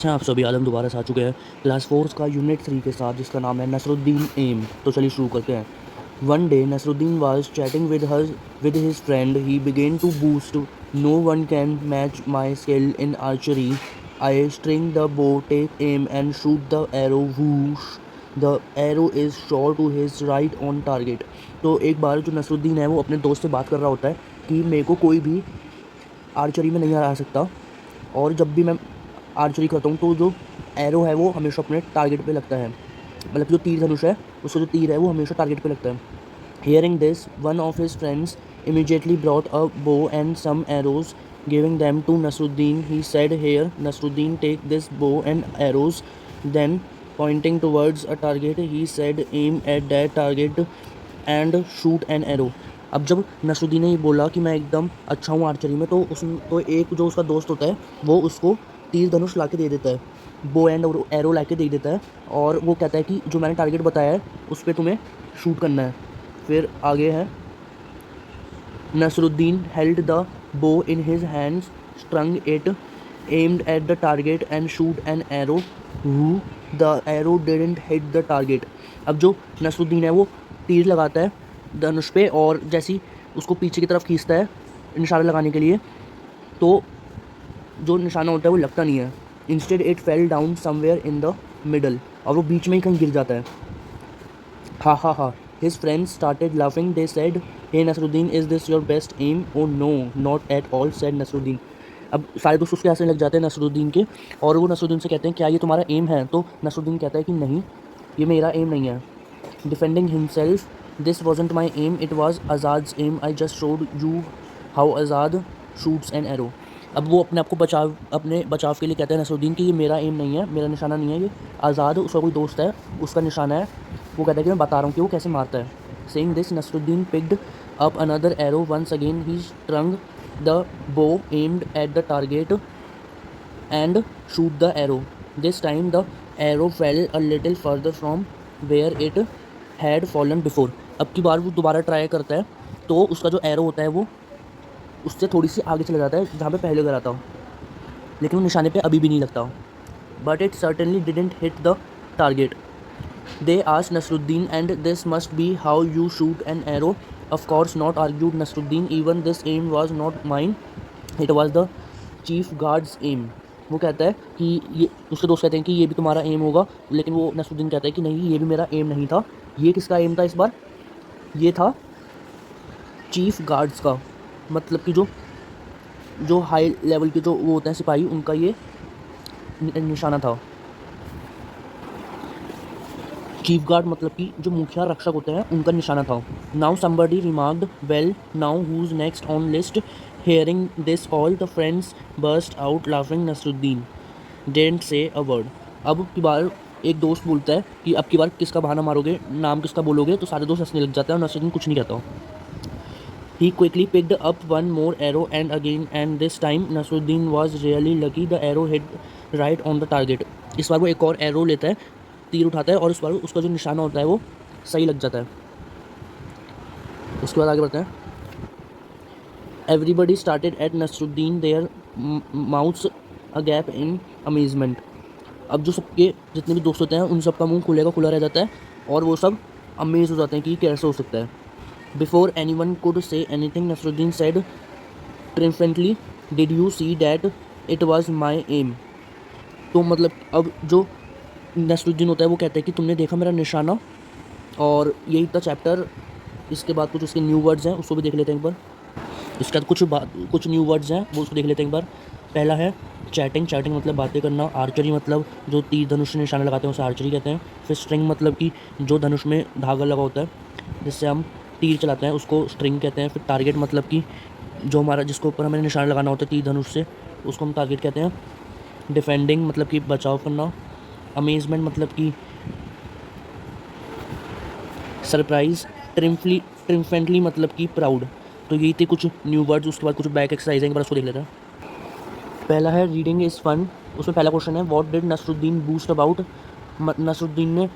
अच्छा, आप सभी आलम दोबारा से आ चुके हैं क्लास फोर्थ का यूनिट 3 के साथ, जिसका नाम है नसरुद्दीन एम। तो चलिए शुरू करते हैं। One day Nasruddin was chatting with his friend. He began to boast, no one can match my skill in archery. I string the bow, take aim and shoot the arrow, whoosh the arrow is sure to his right on target. तो एक बार जो नसरुद्दीन है वो अपने दोस्त से बात कर रहा होता है कि मेरे को कोई भी आर्चरी में नहीं हरा सकता, और जब भी मैं आर्चरी करता हूँ तो जो एरो है वो हमेशा अपने टारगेट पे लगता है, मतलब जो तीर धनुष है उसका जो तीर है वो हमेशा टारगेट पे लगता है। Hearing this, one of his friends immediately brought a bow and some arrows, giving them to Nasruddin. He said, here Nasruddin, take this bow and arrows. Then pointing towards a target, he said, aim at that target and shoot an arrow. अब जब नसरुद्दीन ने ये बोला कि मैं एकदम अच्छा हूँ आर्चरी में, तो एक जो उसका दोस्त होता है वो उसको तीर धनुष ला के दे देता है, बो एंड एरो ला के दे देता है, और वो कहता है कि जो मैंने टारगेट बताया है उस पर तुम्हें शूट करना है। फिर आगे है, नसरुद्दीन हेल्ड द बो in his hands, स्ट्रंग it, aimed at the target and shoot an arrow, who the arrow didn't hit the target. अब जो नसरुद्दीन है वो तीर लगाता है धनुष पे, और जैसी उसको पीछे की तरफ खींचता है निशाना लगाने के लिए, तो जो निशाना होता है वो लगता नहीं है। Instead it fell down somewhere in the middle, और वो बीच में ही कहीं गिर जाता है। हा हा हा, his friends started laughing. They said, hey Nasruddin, is this your best aim? Oh no, not at all, said Nasruddin. अब सारे दोस्त उसके हंसने लग जाते हैं नसरुद्दीन के, और वो नसरुद्दीन से कहते हैं क्या ये तुम्हारा एम है? तो नसरुद्दीन कहता है कि नहीं, ये मेरा एम नहीं है। Defending himself, this wasn't my aim, it was Azad's aim, I just showed you how Azad shoots an arrow. अब वो अपने बचाव के लिए कहते हैं नसरुद्दीन कि ये मेरा एम नहीं है, मेरा निशाना नहीं है, ये आज़ाद उसका कोई दोस्त है, उसका निशाना है। वो कहता है कि मैं बता रहा हूँ कि वो कैसे मारता है। Saying this, Nasruddin picked up another arrow, once again he strung the bow, aimed at the target and shoot the arrow. This time the arrow fell a little further from where it had fallen before. अब की बार वो दोबारा try करता है, तो उसका जो arrow होता है वो उससे थोड़ी सी आगे चला जाता है जहाँ पे पहले गिरा था, लेकिन वो निशाने पे अभी भी नहीं लगता। But it certainly didn't hit the target. They asked Nasruddin, and this must be how you shoot an arrow? Of course not, argued Nasruddin, even this aim was not mine, it was the chief guard's aim. वो कहता है कि ये, उसके दोस्त कहते हैं कि ये भी तुम्हारा एम होगा, लेकिन वो नसरुद्दीन कहता है कि नहीं, ये भी मेरा एम नहीं था। ये किसका एम था इस बार? ये था चीफ गार्ड्स का, मतलब कि जो जो हाई लेवल के जो वो होते हैं सिपाही, उनका ये निशाना था। चीफ गार्ड मतलब कि जो मुखिया रक्षक होते हैं उनका निशाना था। Now somebody remarked, well now who's next on list? Hearing this all the friends burst out laughing. Nasruddin didn't say a word. अब की बार एक दोस्त बोलता है कि अब की बार किसका बहाना मारोगे, नाम किसका बोलोगे? तो सारे दोस्त हंसने लग जाते हैं और नसरुद्दीन कुछ नहीं कहता। He quickly picked up one more arrow, and again, and this time Nasruddin was really lucky. The arrow hit right on the target. इस बार वो एक और एरो लेता है, तीर उठाता है, और इस बार उसका जो निशाना होता है वो सही लग जाता है। उसके बाद आगे बढ़ते हैं। Everybody started at Nasruddin, their mouths agape in amazement. अब जो सबके जितने भी दोस्त होते हैं उन सबका मुंह खुलेगा खुला रह जाता है, और वो सब अमेज हो जाते हैं कि कैसे हो सकता है। Before anyone could say anything, Nasruddin said triumphantly, "Did you see that? It was my aim." तो मतलब अब जो नसरुद्दीन होता है वो कहता है कि तुमने देखा मेरा निशाना। और यही था चैप्टर। इसके बाद कुछ उसके न्यू वर्ड्स हैं, उसको भी देख लेते हैं एक बार। इसके बाद कुछ न्यू वर्ड्स हैं, वो उसको देख लेते हैं एक बार। पहला है चैटिंग। चैटिंग मतलब बातें करना। आर्चरी मतलब जो तीर धनुष में निशाना लगाते हैं उसे आर्चरी कहते हैं। फिर स्ट्रिंग मतलब कि जो धनुष में धागा लगा होता है जिससे हम तीर चलाते हैं उसको स्ट्रिंग कहते हैं। फिर टारगेट मतलब कि जो हमारा जिसके ऊपर हमें निशाना लगाना होता है तीर धनुष से, उसको हम टारगेट कहते हैं। डिफेंडिंग मतलब कि बचाव करना। अमेजमेंट मतलब कि सरप्राइज। ट्रिम्फेंटली मतलब कि प्राउड। तो यही थे कुछ न्यू वर्ड्स। उसके बाद कुछ बैक एक्सरसाइज है, एक बार उसको देख लेते हैं। पहला है रीडिंग इज़ फन। उसमें पहला क्वेश्चन है, what did Nasruddin boast about? Nasruddin ने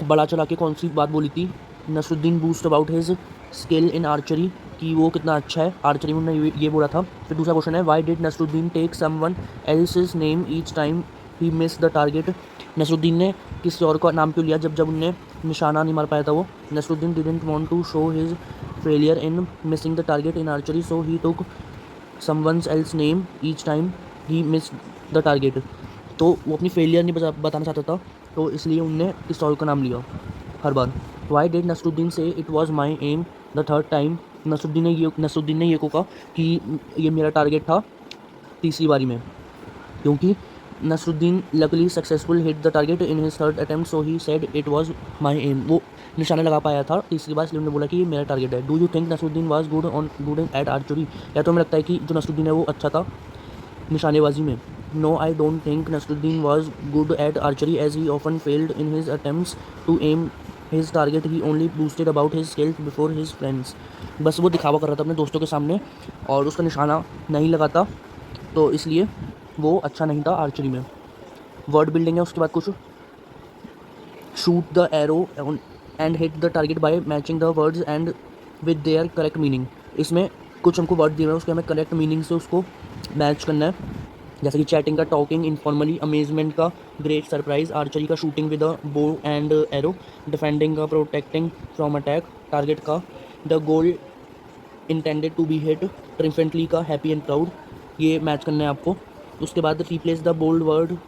बड़ा चला के कौन सी बात बोली थी? Nasruddin boast about his skill in archery. कि वो कितना अच्छा है आर्चरी में, उन्होंने ये बोला था। फिर दूसरा क्वेश्चन है, why did Nasruddin take someone else's name each time he miss the target. Nasruddin ने किसी और का नाम क्यों लिया जब उनने निशाना नहीं मार पाया था वो। Nasruddin didn't want to show his failure in missing the target in archery, so he took someone else name each time he miss the target. तो वो अपनी फेलियर नहीं बताना चाहता था, तो इसलिए उनने किसी और का नाम लिया हर बार। Why did Nasruddin say it was my aim the third time. Nasruddin ने ये को कहा कि ये मेरा टारगेट था तीसरी बारी में, क्योंकि Nasruddin luckily successful hit the target in his third attempt, so he said it was my aim. वो निशाना लगा पाया था तीसरी बार, इसलिए उन्होंने बोला कि ये मेरा टारगेट है। Do you think Nasruddin was good at archery. या तो हमें लगता है कि जो नसरुद्दीन है वो अच्छा था निशानेबाजी में। No, I don't think Nasruddin was good at archery as he often failed in his attempts to aim his target, he only boasted about his skills before his friends. बस वो दिखावा कर रहा था अपने दोस्तों के सामने और उसका निशाना नहीं लगाता, तो इसलिए वो अच्छा नहीं था आर्चरी में। वर्ड बिल्डिंग है उसके बाद कुछ, shoot the arrow and hit the target by matching the words and with their correct meaning. इसमें कुछ हमको वर्ड दिए हुए हैं, उसके हमें करेक्ट मीनिंग से उसको मैच करना है। जैसे कि चैटिंग का टॉकिंग, इनफॉर्मली अमेजमेंट का ग्रेट सरप्राइज, आर्चरी का shooting with a bow and arrow, defending का प्रोटेक्टिंग फ्रॉम अटैक, टारगेट का the goal intended to be hit, triumphantly का हैप्पी एंड प्राउड। ये मैच करना है आपको। उसके बाद replace the bold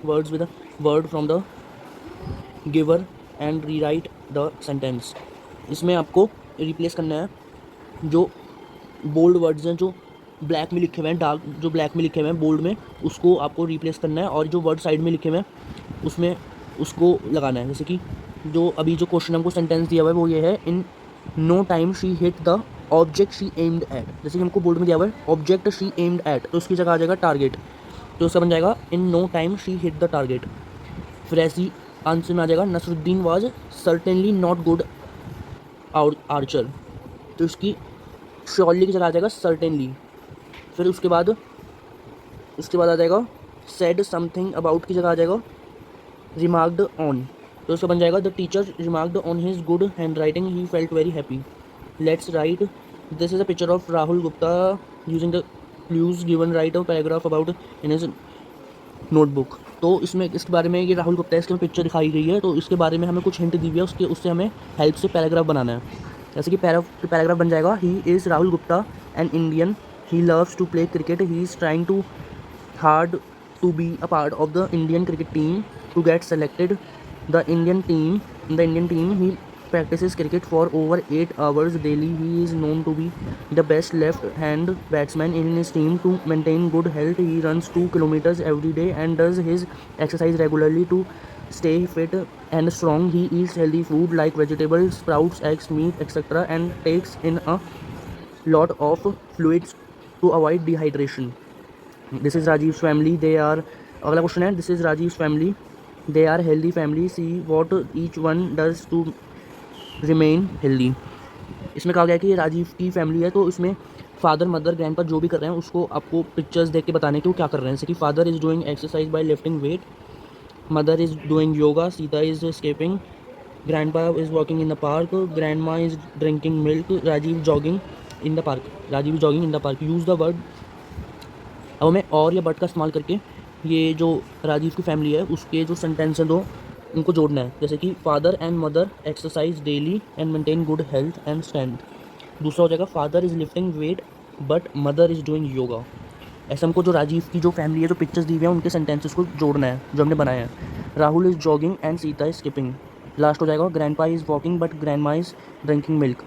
words with word from the giver and rewrite the sentence. इसमें आपको रिप्लेस करना है जो बोल्ड वर्ड्स हैं, जो ब्लैक में लिखे हुए हैं, डार्क जो ब्लैक में लिखे हुए हैं बोल्ड में, उसको आपको रिप्लेस करना है, और जो वर्ड साइड में लिखे हुए हैं उसमें उसको लगाना है। जैसे कि जो अभी जो क्वेश्चन हमको सेंटेंस दिया हुआ है वो ये है, in no time she hit the object she aimed at. जैसे कि हमको बोल्ड में दिया हुआ है ऑब्जेक्ट शी एम्ड एट, तो उसकी जगह आ जाएगा टारगेट, तो उसका बन जाएगा in no time she hit the target. फिर ऐसी आंसर में आ जाएगा, Nasruddin was certainly not good archer, तो इसकी श्योरली की जगह आ जाएगा सर्टेनली। फिर उसके बाद आ जाएगा सेड समथिंग अबाउट की जगह आ जाएगा रिमार्क्ड ऑन, तो उसका बन जाएगा the teacher remarked on his good hand writing, he felt very happy. Let's write, this is a picture of Rahul Gupta using the clues given, right a paragraph about in his notebook. तो इसमें इसके बारे में, ये राहुल गुप्ता है, इसके में पिक्चर दिखाई गई है, तो इसके बारे में हमें कुछ हिंट दी हुई है, उससे हमें हेल्प से पैराग्राफ बनाना है। जैसे कि पैराग्राफ बन जाएगा, he is Rahul Gupta an Indian, he loves to play cricket, he is trying to hard to be a part of the Indian cricket team to get selected. The Indian team, he practices cricket for over 8 hours daily. He is known to be the best left-hand batsman in his team. To maintain good health, he runs 2 kilometers every day and does his exercise regularly to stay fit and strong. He eats healthy food like vegetables, sprouts, eggs, meat, etc. and takes in a lot of fluids to avoid dehydration. This is Rajiv family, they are, अगला question है, this is Rajiv family, they are healthy family, see what each one does to remain healthy. इसमें कहा गया है कि ये राजीव की family है, तो इसमें फादर मदर ग्रैंडपा जो भी कर रहे हैं उसको आपको पिक्चर्स देख के बताने कि वो क्या कर रहे हैं। जैसे कि father is doing exercise by lifting weight, mother is doing yoga, Sita is skipping, grandpa is walking in the park, grandma is drinking milk, Rajiv jogging in the park, Rajiv jogging in the park. Use the word, अब हमें और या but का इस्तेमाल करके ये जो राजीव की फैमिली है उसके जो सेंटेंस हैं दो उनको जोड़ना है। जैसे कि father and mother exercise daily and maintain good health and strength. दूसरा हो जाएगा father is lifting wait but mother is doing yoga. ऐसे हमको जो राजीव की जो फैमिली है, जो पिक्चर्स दी हुई हैं, उनके सेंटेंसेस को जोड़ना है जो हमने बनाया है। Rahul is jogging and Sita is skipping. Last हो जाएगा grandpa is walking but grandma is drinking milk.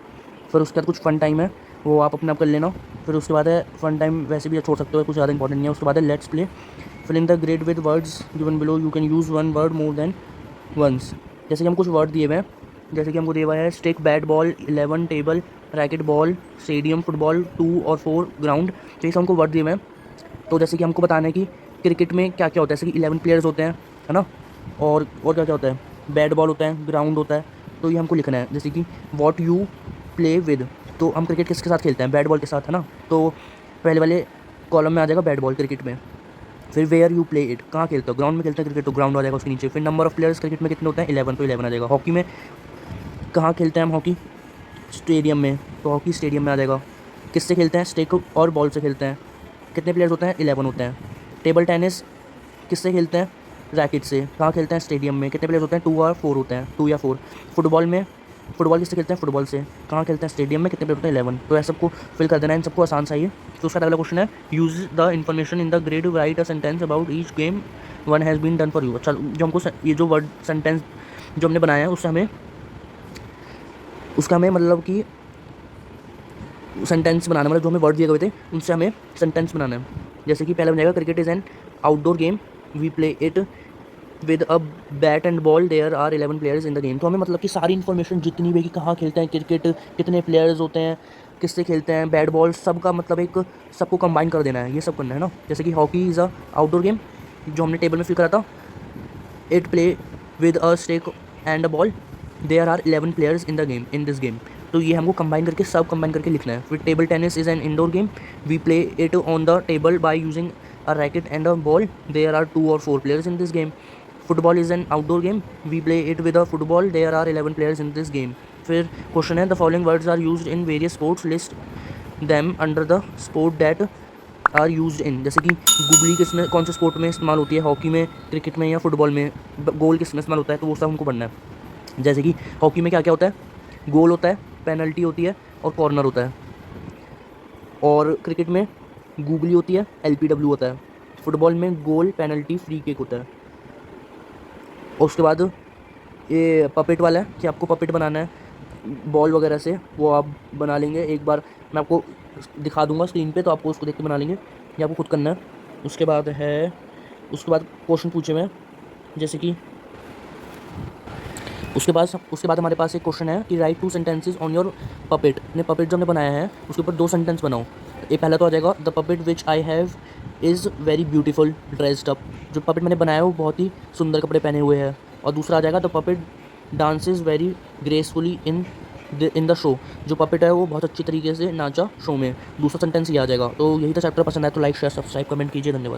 फिर उसके बाद कुछ फन टाइम है, वो आप अपने आप कर लेना। फिर उसके बाद है फन टाइम, वैसे भी छोड़ सकते हो, कुछ ज़्यादा इंपॉर्टेंट नहीं है। उसके बाद है let's play, fill in the grid with words given below, you can use one word more than once. जैसे कि हम कुछ वर्ड दिए हुए हैं, जैसे कि हमको दिया हुआ है stick, bat ball, 11 table, racket ball, stadium, football, 2 और 4 ग्राउंड। तो ये हमको वर्ड दिए हुए हैं। तो जैसे कि हमको बताना है कि क्रिकेट में क्या क्या होता है, जैसे कि 11 प्लेयर्स होते हैं, है ना, और क्या क्या होता है, बैट बॉल होता है, ग्राउंड होता है, तो ये हमको लिखना है। जैसे कि वॉट यू प्ले विद, तो हम क्रिकेट किसके साथ खेलते हैं, बैट बॉल के साथ, है ना, तो पहले वाले कॉलम में आ जाएगा बैट बॉल क्रिकेट में। फिर वेयर यू प्ले इट, कहाँ खेलते हो, ग्राउंड में खेलते हैं क्रिकेट, तो ग्राउंड आ जाएगा उसके नीचे। फिर नंबर ऑफ प्लेयर्स क्रिकेट में कितने होते हैं, 11, तो 11 आ जाएगा। हॉकी में कहाँ खेलते हैं हम, हॉकी स्टेडियम में, तो हॉकी स्टेडियम में आ जाएगा। किससे खेलते हैं? स्टिक और बॉल से खेलते हैं। कितने प्लेयर्स होते हैं? 11 होते हैं। टेबल टेनिस किससे खेलते हैं? रैकेट से। कहाँ खेलते हैं? स्टेडियम में। कितने प्लेयर्स होते हैं? 2 और 4 होते हैं, 2 या 4। फुटबॉल किससे खेलते हैं? फुटबॉल से। कहाँ खेलते हैं? स्टेडियम में। कितने प्लेयर होते हैं? 11। तो ऐसा सबको फिल कर देना है, इन सबको आसान सा ही है। तो उसका अगला क्वेश्चन है, use the information in the grid, write a sentence about each game one has been done for you. अच्छा, जो हमको ये जो वर्ड सेंटेंस जो हमने बनाया है उसका हमें मतलब कि सेंटेंस बनाना, मतलब जो हमें वर्ड दिए गए थे उनसे हमें सेंटेंस बनाना है। जैसे कि पहला बन जाएगा, cricket is an outdoor game, we play it with a bat and ball, there are 11 players in the game. तो हमें मतलब कि सारी इन्फॉर्मेशन जितनी भी कि कहाँ खेलते हैं क्रिकेट, कितने प्लेयर्स होते हैं, किससे खेलते हैं, बैट बॉल, सबका मतलब एक सबको कंबाइन कर देना है, ये सब करना है ना। जैसे कि hockey is a outdoor game, जो हमने टेबल में फिल करा था, it play with a stick and a ball, there are 11 players in this game. तो ये हमको कंबाइन करके सब कंबाइन करके लिखना है। फिर table tennis is an indoor game, we play it on the table by using a racket and a ball, there are 2 और 4 players in this game. Football is an outdoor game, we play it with a football, there are 11 players in this game. फिर question है, the following words are used in various sports, list them under the sport that are used इन। जैसे कि googly किस में, कौन से sport में इस्तेमाल होती है? हॉकी में, क्रिकेट में या फुटबॉल में। गोल किस में इस्तेमाल होता है? तो वो सब हमको पढ़ना है। जैसे कि हॉकी में क्या क्या होता है? गोल होता है, पेनल्टी होती है और कॉर्नर होता है। और क्रिकेट में गूगली होती है, एलपीडब्ल्यू होता है। फुटबॉल में गोल, पेनल्टी, फ्री किक होता है। और उसके बाद ये पपेट वाला है कि आपको पपेट बनाना है बॉल वगैरह से, वो आप बना लेंगे। एक बार मैं आपको दिखा दूंगा स्क्रीन पे, तो आपको उसको देख के बना लेंगे, ये आपको खुद करना है। उसके बाद क्वेश्चन पूछे मैं, जैसे कि उसके बाद हमारे पास एक क्वेश्चन है कि right 2 sentences on your puppet. ने पपेट जो हमने बनाया है उसके ऊपर 2 सेंटेंस बनाओ। ये पहला तो आ जाएगा, the puppet which I have is very beautiful dressed up. जो पपेट मैंने बनाया है वो बहुत ही सुंदर कपड़े पहने हुए है। और दूसरा आ जाएगा, the puppet dances very gracefully in the show. जो पपेट है वो बहुत अच्छी तरीके से नाचा शो में। दूसरा सेंटेंस ये आ जाएगा। तो यही था चैप्टर। पसंद आया तो लाइक शेयर सब्सक्राइब कमेंट कीजिए। धन्यवाद।